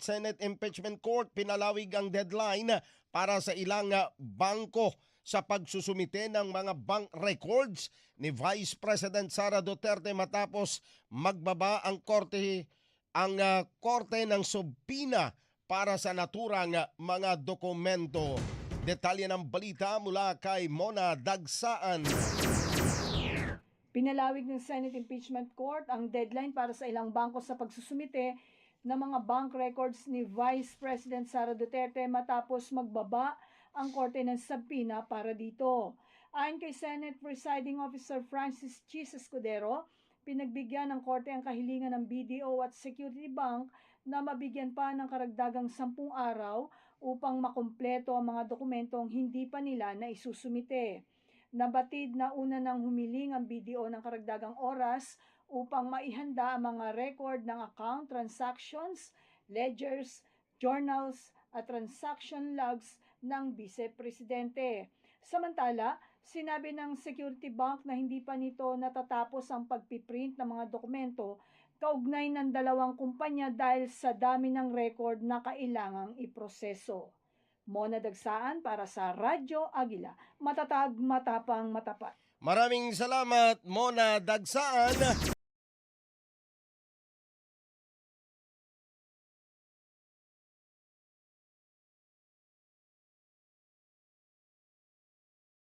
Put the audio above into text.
Senate Impeachment Court pinalawig ang deadline para sa ilang bangko sa pagsusumite ng mga bank records ni Vice President Sara Duterte matapos magbaba ang korte ng subpina para sa naturang mga dokumento. Detalye ng balita mula kay Mona Dagsaan. Pinalawig ng Senate Impeachment Court ang deadline para sa ilang bangko sa pagsusumite ng mga bank records ni Vice President Sara Duterte matapos magbaba ang korte ng subpoena para dito. Ayon kay Senate Presiding Officer Francis Chis Escudero, pinagbigyan ng korte ang kahilingan ng BDO at Security Bank na mabigyan pa ng karagdagang 10 araw upang makumpleto ang mga dokumentong hindi pa nila na isusumite. Nabatid na una nang humiling ang BDO ng karagdagang oras upang maihanda ang mga record ng account transactions, ledgers, journals at transaction logs ng Vice Presidente. Samantala, sinabi ng Security Bank na hindi pa nito natatapos ang pagpiprint ng mga dokumento kaugnay ng dalawang kumpanya dahil sa dami ng record na kailangang iproseso. Mona Dagsaan para sa Radyo Agila. Matatag, matapang, matapat. Maraming salamat, Mona Dagsaan.